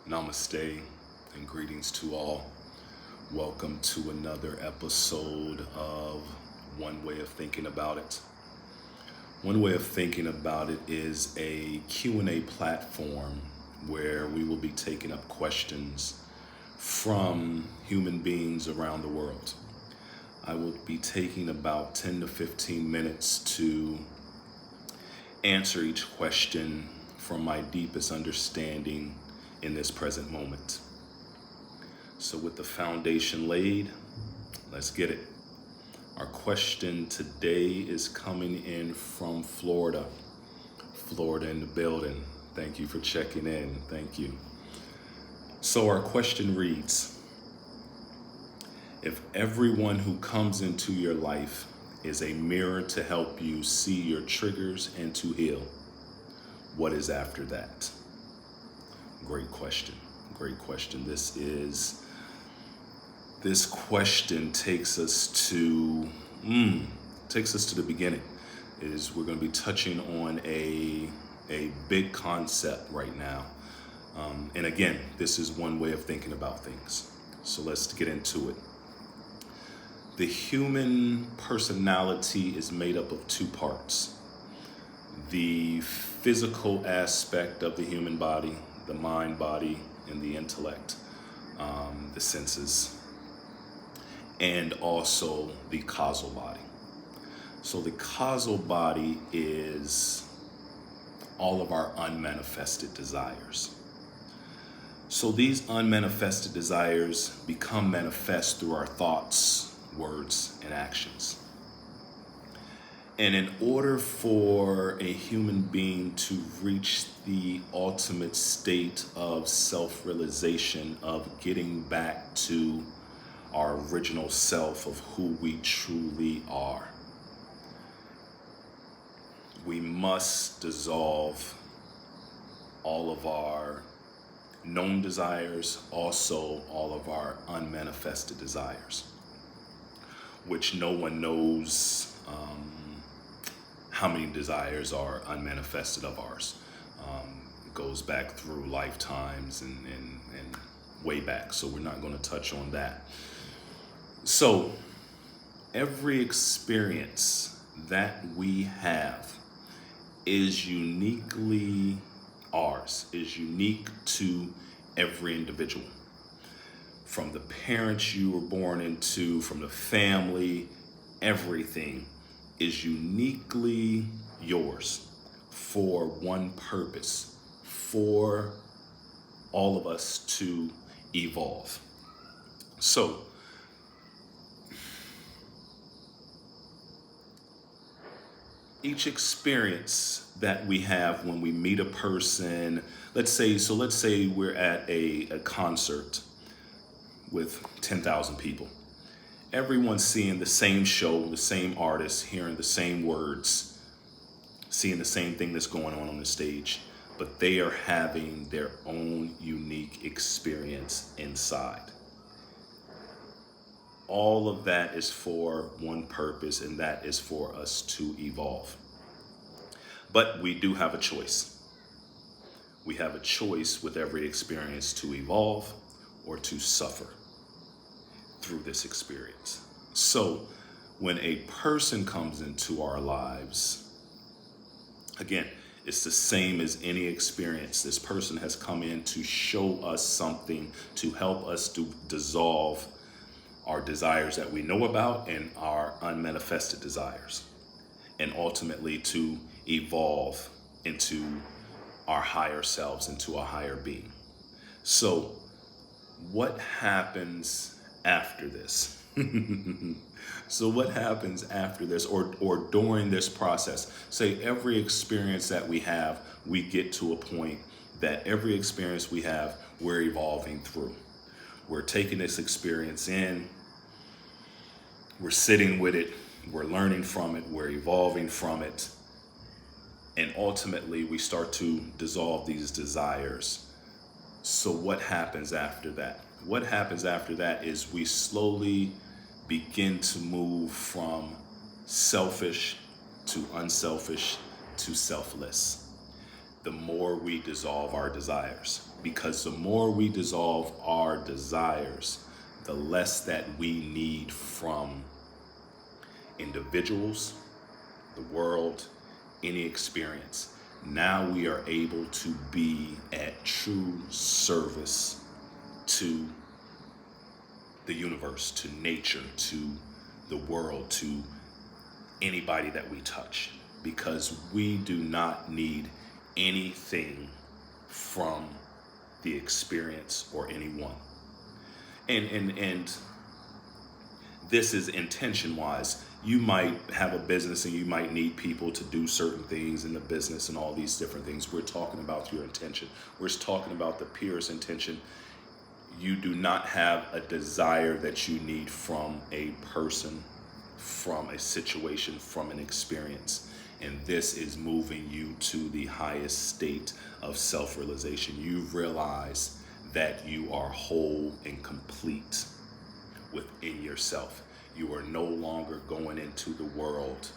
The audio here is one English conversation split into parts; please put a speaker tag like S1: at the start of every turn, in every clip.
S1: Namaste and greetings to all. Welcome to another episode of One Way of Thinking About It. One Way of Thinking About It is a Q&A platform where we will be taking up questions from human beings around the world. I will be taking about 10 to 15 minutes to answer each question from my deepest understanding in this present moment. So with the foundation laid, let's get it. Our question today is coming in from Florida. Florida in the building. Thank you for checking in. Thank you. So our question reads, if everyone who comes into your life is a mirror to help you see your triggers and to heal, what is after that? Great question. Great question. This question takes us to the beginning. We're going to be touching on a big concept right now. And again, this is one way of thinking about things. So let's get into it. The human personality is made up of two parts. The physical aspect of the human body, the mind, body, and the intellect, the senses, and also the causal body. So the causal body is all of our unmanifested desires. So these unmanifested desires become manifest through our thoughts, words, and actions. And in order for a human being to reach the ultimate state of self-realization, of getting back to our original self of who we truly are, we must dissolve all of our known desires, also all of our unmanifested desires, which no one knows how many desires are unmanifested of ours. It goes back through lifetimes and way back, so we're not going to touch on that. So every experience that we have is uniquely ours, is unique to every individual. From the parents you were born into, from the family, everything is uniquely yours for one purpose, for all of us to evolve. So, each experience that we have when we meet a person, let's say we're at a concert with 10,000 people. Everyone's seeing the same show, the same artist, hearing the same words, seeing the same thing that's going on the stage, but they are having their own unique experience inside. All of that is for one purpose, and that is for us to evolve. But we do have a choice. We have a choice with every experience to evolve or to suffer through this experience. So when a person comes into our lives, again, it's the same as any experience. This person has come in to show us something, to help us to dissolve our desires that we know about and our unmanifested desires, and ultimately to evolve into our higher selves, into a higher being. So what happens after this? So what happens after this or during this process? Say every experience that we have, we get to a point that every experience we have, we're evolving through. We're taking this experience in, we're sitting with it, we're learning from it, we're evolving from it, and ultimately we start to dissolve these desires. So what happens after that? What happens after that is we slowly begin to move from selfish to unselfish to selfless. The more we dissolve our desires. because the more we dissolve our desires, the less that we need from individuals, the world, any experience. Now we are able to be at true service to the universe, to nature, to the world, to anybody that we touch, because we do not need anything from the experience or anyone. And this is intention wise. You might have a business and you might need people to do certain things in the business and all these different things. We're talking about your intention. We're talking about the purest intention. You do not have a desire that you need from a person, from a situation, from an experience. And this is moving you to the highest state of self-realization. You realize that you are whole and complete within yourself. You are no longer going into the world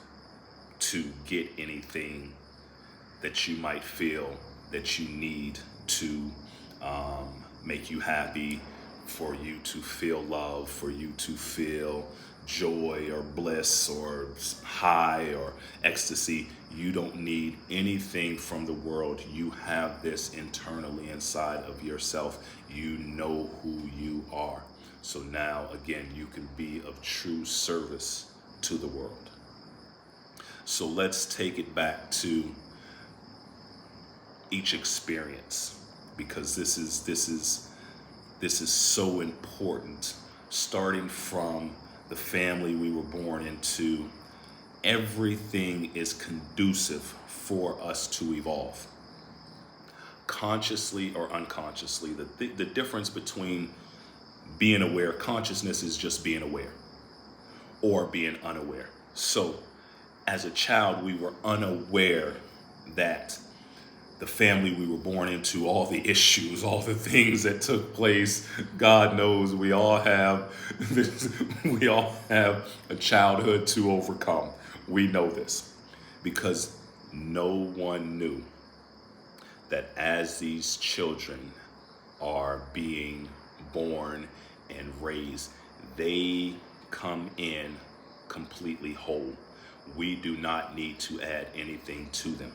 S1: to get anything that you might feel that you need to make you happy, for you to feel love, for you to feel joy or bliss or high or ecstasy. You don't need anything from the world. You have this internally inside of yourself. You know who you are. So now, again, you can be of true service to the world. So let's take it back to each experience, because this is so important. Starting from the family we were born into, everything is conducive for us to evolve, consciously or unconsciously. The difference between being aware, consciousness is just being aware, or being unaware. So as a child, we were unaware that the family we were born into, all the issues, all the things that took place, God knows we all have a childhood to overcome. We know this because no one knew that as these children are being born and raised, they come in completely whole. We do not need to add anything to them.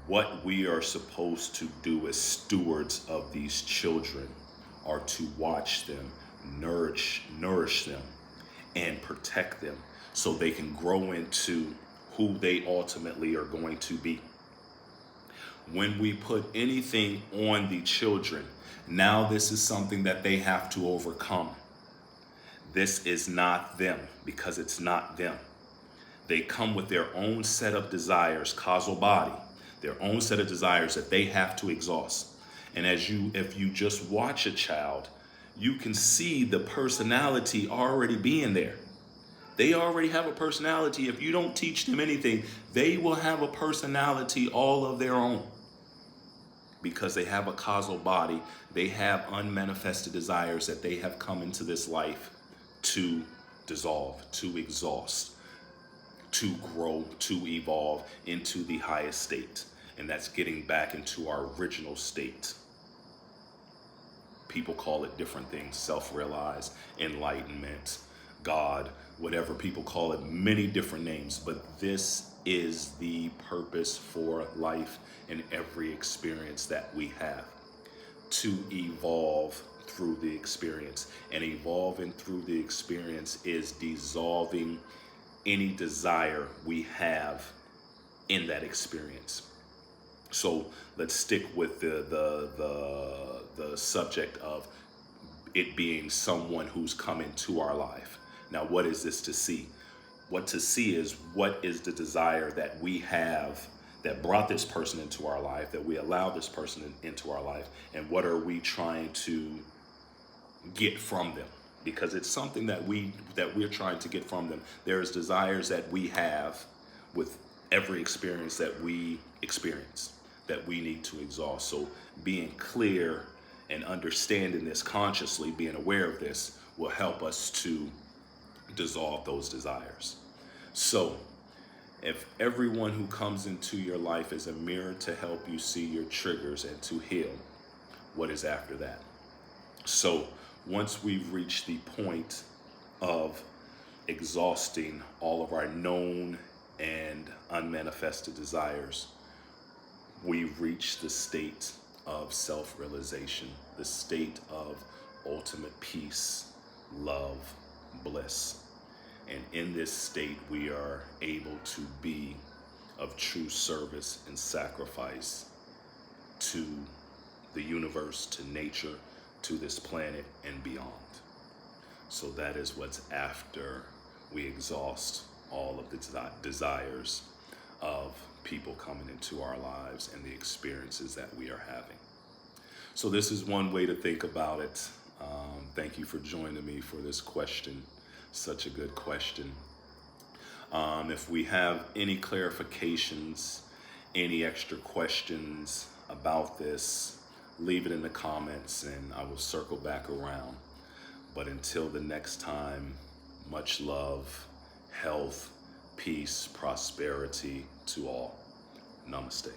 S1: What we are supposed to do as stewards of these children are to watch them, nourish them, and protect them so they can grow into who they ultimately are going to be. When we put anything on the children, now this is something that they have to overcome. This is not them, because it's not them. They come with their own set of desires, causal body, their own set of desires that they have to exhaust. And if you just watch a child, you can see the personality already being there. They already have a personality. If you don't teach them anything, they will have a personality all of their own, because they have a causal body. They have unmanifested desires that they have come into this life to dissolve, to exhaust, to grow, to evolve into the highest state. And that's getting back into our original state. People call it different things: self-realized, enlightenment, God, whatever people call it, many different names. But this is the purpose for life in every experience that we have, to evolve through the experience. And evolving through the experience is dissolving any desire we have in that experience. So let's stick with the subject of it being someone who's come into our life. Now, what is this to see? What to see is, what is the desire that we have that brought this person into our life, that we allowed this person into our life, and what are we trying to get from them? Because it's something that we're trying to get from them. There's desires that we have with every experience that we experience that we need to exhaust. So being clear and understanding this consciously, being aware of this, will help us to dissolve those desires. So if everyone who comes into your life is a mirror to help you see your triggers and to heal, what is after that. So once we've reached the point of exhausting all of our known and unmanifested desires, we've reached the state of self-realization, the state of ultimate peace, love, bliss. And in this state, we are able to be of true service and sacrifice to the universe, to nature, to this planet, and beyond. So that is what's after we exhaust all of the desires of people coming into our lives and the experiences that we are having. So this is one way to think about it. Thank you for joining me for this question. Such a good question. If we have any clarifications, any extra questions about this, leave it in the comments and I will circle back around. But until the next time, much love, health, peace, prosperity to all. Namaste.